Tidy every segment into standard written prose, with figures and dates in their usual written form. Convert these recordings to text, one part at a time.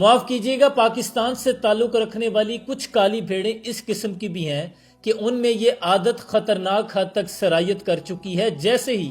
معاف کیجیے گا، پاکستان سے تعلق رکھنے والی کچھ کالی بھیڑیں اس قسم کی بھی ہیں کہ ان میں یہ عادت خطرناک حد تک سرایت کر چکی ہے، جیسے ہی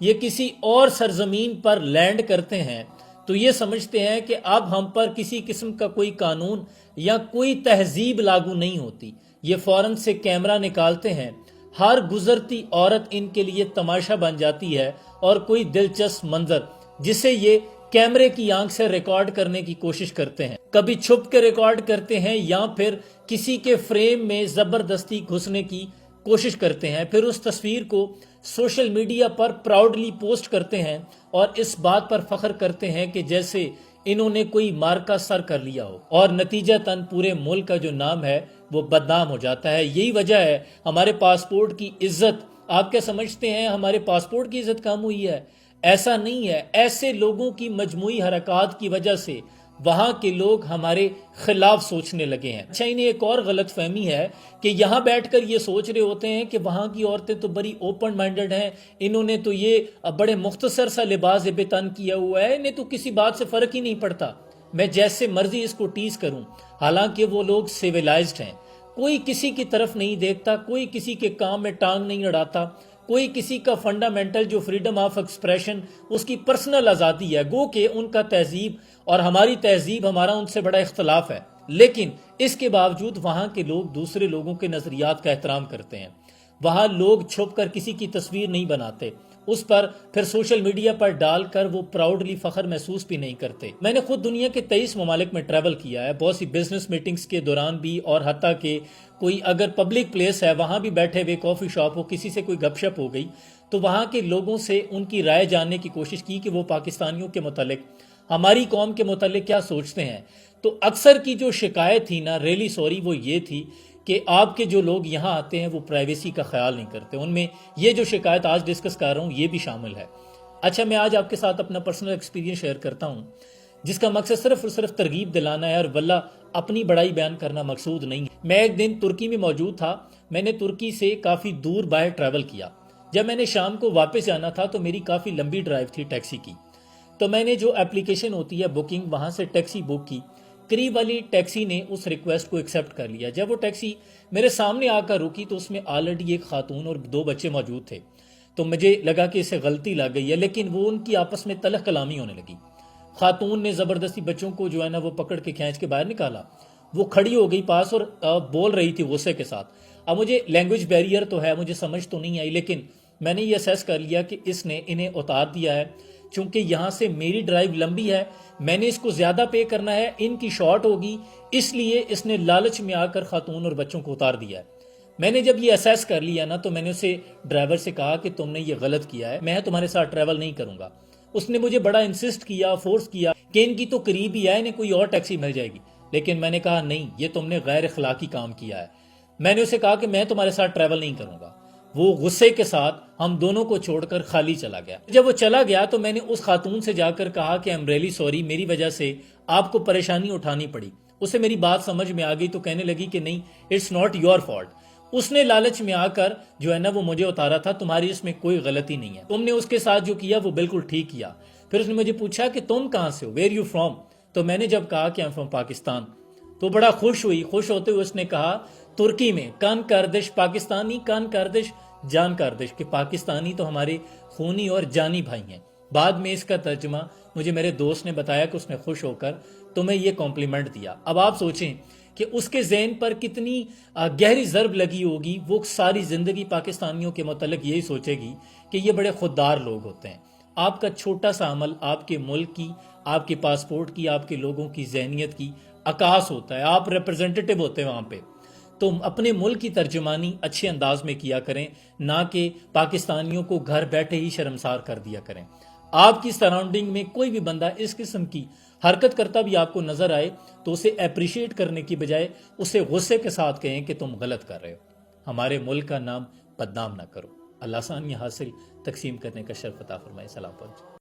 یہ کسی اور سرزمین پر لینڈ کرتے ہیں تو یہ سمجھتے ہیں کہ اب ہم پر کسی قسم کا کوئی قانون یا کوئی تہذیب لاگو نہیں ہوتی۔ یہ فوراً سے کیمرہ نکالتے ہیں، ہر گزرتی عورت ان کے لیے تماشا بن جاتی ہے اور کوئی دلچسپ منظر جسے یہ کیمرے کی آنکھ سے ریکارڈ کرنے کی کوشش کرتے ہیں، کبھی چھپ کے ریکارڈ کرتے ہیں یا پھر کسی کے فریم میں زبردستی گھسنے کی کوشش کرتے ہیں، پھر اس تصویر کو سوشل میڈیا پر پراؤڈلی پوسٹ کرتے ہیں اور اس بات پر فخر کرتے ہیں کہ جیسے انہوں نے کوئی مارکا سر کر لیا ہو، اور نتیجتاً پورے ملک کا جو نام ہے وہ بدنام ہو جاتا ہے۔ یہی وجہ ہے ہمارے پاسپورٹ کی عزت، آپ کیا سمجھتے ہیں ہمارے پاسپورٹ کی عزت کم ہوئی ہے؟ ایسا نہیں ہے، ایسے لوگوں کی مجموعی حرکات کی وجہ سے وہاں کے لوگ ہمارے خلاف سوچنے لگے ہیں۔ اچھا، انہیں ایک اور غلط فہمی ہے کہ یہاں بیٹھ کر یہ سوچ رہے ہوتے ہیں کہ وہاں کی عورتیں تو بڑی اوپن مائنڈڈ ہیں، انہوں نے تو یہ بڑے مختصر سا لباس بتن کیا ہوا ہے، انہیں تو کسی بات سے فرق ہی نہیں پڑتا، میں جیسے مرضی اس کو ٹیز کروں۔ حالانکہ وہ لوگ سیویلائزڈ ہیں، کوئی کسی کی طرف نہیں دیکھتا، کوئی کسی کے کام میں ٹانگ نہیں اڑاتا، کوئی کسی کا فنڈامنٹل جو فریڈم آف ایکسپریشن اس کی پرسنل آزادی ہے، گو کہ ان کا تہذیب اور ہماری تہذیب، ہمارا ان سے بڑا اختلاف ہے، لیکن اس کے باوجود وہاں کے لوگ دوسرے لوگوں کے نظریات کا احترام کرتے ہیں۔ وہاں لوگ چھپ کر کسی کی تصویر نہیں بناتے، اس پر پھر سوشل میڈیا پر ڈال کر وہ پراؤڈلی فخر محسوس بھی نہیں کرتے۔ میں نے خود دنیا کے 23 ممالک میں ٹریول کیا ہے، بہت سی بزنس میٹنگز کے دوران بھی، اور حتیٰ کہ کوئی اگر پبلک پلیس ہے وہاں بھی بیٹھے ہوئے کافی شاپ ہو، کسی سے کوئی گپ شپ ہو گئی تو وہاں کے لوگوں سے ان کی رائے جاننے کی کوشش کی کہ وہ پاکستانیوں کے متعلق، ہماری قوم کے متعلق کیا سوچتے ہیں۔ تو اکثر کی جو شکایت تھی نا، ریلی سوری، وہ یہ تھی کہ آپ کے جو لوگ یہاں آتے ہیں وہ پرائیویسی کا خیال نہیں کرتے۔ ان میں یہ جو شکایت آج ڈسکس کر رہا ہوں یہ بھی شامل ہے۔ اچھا، میں آج آپ کے ساتھ اپنا پرسنل ایکسپیرینس شیئر کرتا ہوں، جس کا مقصد صرف اور صرف ترغیب دلانا ہے، اور واللہ اپنی بڑائی بیان کرنا مقصود نہیں۔ میں ایک دن ترکی میں موجود تھا، میں نے ترکی سے کافی دور باہر ٹریول کیا۔ جب میں نے شام کو واپس جانا تھا تو میری کافی لمبی ڈرائیو تھی ٹیکسی کی، تو میں نے جو اپلیکیشن ہوتی ہے بکنگ، وہاں سے ٹیکسی بک کی۔ قریب والی ٹیکسی نے اس ریکویسٹ کو ایکسیپٹ کر لیا۔ جب وہ ٹیکسی میرے سامنے آ کر رکی تو اس میں آلریڈی ایک خاتون اور 2 بچے موجود تھے، تو مجھے لگا کہ اسے غلطی لگ گئی ہے، لیکن وہ ان کی آپس میں تلخ کلامی ہونے لگی۔ خاتون نے زبردستی بچوں کو جو ہے نا وہ پکڑ کے کھینچ کے باہر نکالا، وہ کھڑی ہو گئی پاس اور بول رہی تھی غصے کے ساتھ۔ اب مجھے لینگویج بیریئر تو ہے، مجھے سمجھ تو نہیں آئی، لیکن میں نے یہ اسیس کر لیا کہ اس نے انہیں اتار دیا ہے، چونکہ یہاں سے میری ڈرائیو لمبی ہے، میں نے اس کو زیادہ پے کرنا ہے، ان کی شارٹ ہوگی، اس لیے اس نے لالچ میں آ کر خاتون اور بچوں کو اتار دیا ہے۔ میں نے جب یہ اسیس کر لیا نا تو میں نے اسے ڈرائیور سے کہا کہ تم نے یہ غلط کیا ہے، میں تمہارے ساتھ ٹریول نہیں کروں گا۔ اس نے مجھے بڑا انسسٹ کیا، فورس کیا کہ ان کی تو قریب ہی ہے، انہیں کوئی اور ٹیکسی مل جائے گی، لیکن میں نے کہا نہیں، یہ تم نے غیر اخلاقی کام کیا ہے۔ میں نے اسے کہا کہ میں تمہارے ساتھ ٹریول نہیں کروں گا۔ وہ غصے کے ساتھ ہم دونوں کو چھوڑ کر خالی چلا گیا۔ جب وہ چلا گیا تو میں نے اس خاتون سے جا کر کہا کہ I'm really sorry، میری وجہ سے آپ کو پریشانی اٹھانی پڑی۔ اسے میری بات سمجھ میں آ گئی تو کہنے لگی کہ نہیں، اٹس ناٹ یور فالٹ، اس نے لالچ میں آ کر جو ہے نا وہ مجھے اتارا تھا، تمہاری اس میں کوئی غلطی نہیں ہے، تم نے اس کے ساتھ جو کیا وہ بالکل ٹھیک کیا۔ پھر اس نے مجھے پوچھا کہ تم کہاں سے ہو، ویئر یو فرام، تو میں نے جب کہا کہ I'm from پاکستان تو بڑا خوش ہوئی۔ خوش ہوتے ہوئے اس نے کہا ترکی میں کان کردش، پاکستانی کان کردش جان کردش، کہ پاکستانی تو ہمارے خونی اور جانی بھائی ہیں۔ بعد میں اس کا ترجمہ مجھے میرے دوست نے بتایا کہ اس نے خوش ہو کر تمہیں یہ کمپلیمنٹ دیا۔ اب آپ سوچیں کہ اس کے ذہن پر کتنی گہری ضرب لگی ہوگی، وہ ساری زندگی پاکستانیوں کے متعلق یہی سوچے گی کہ یہ بڑے خوددار لوگ ہوتے ہیں۔ آپ کا چھوٹا سا عمل آپ کے ملک کی، آپ کے پاسپورٹ کی، آپ کے لوگوں کی ذہنیت کی عکاس ہوتا ہے، آپ ریپرزینٹیٹو ہوتے ہیں وہاں پہ۔ تو اپنے ملک کی ترجمانی اچھے انداز میں کیا کریں، نہ کہ پاکستانیوں کو گھر بیٹھے ہی شرمسار کر دیا کریں۔ آپ کی سراؤنڈنگ میں کوئی بھی بندہ اس قسم کی حرکت کرتا بھی آپ کو نظر آئے تو اسے اپریشیٹ کرنے کی بجائے اسے غصے کے ساتھ کہیں کہ تم غلط کر رہے ہو، ہمارے ملک کا نام بدنام نہ کرو۔ اللہ آسانیاں حاصل تقسیم کرنے کا شرف عطا فرمائے۔ سلام پہنچے۔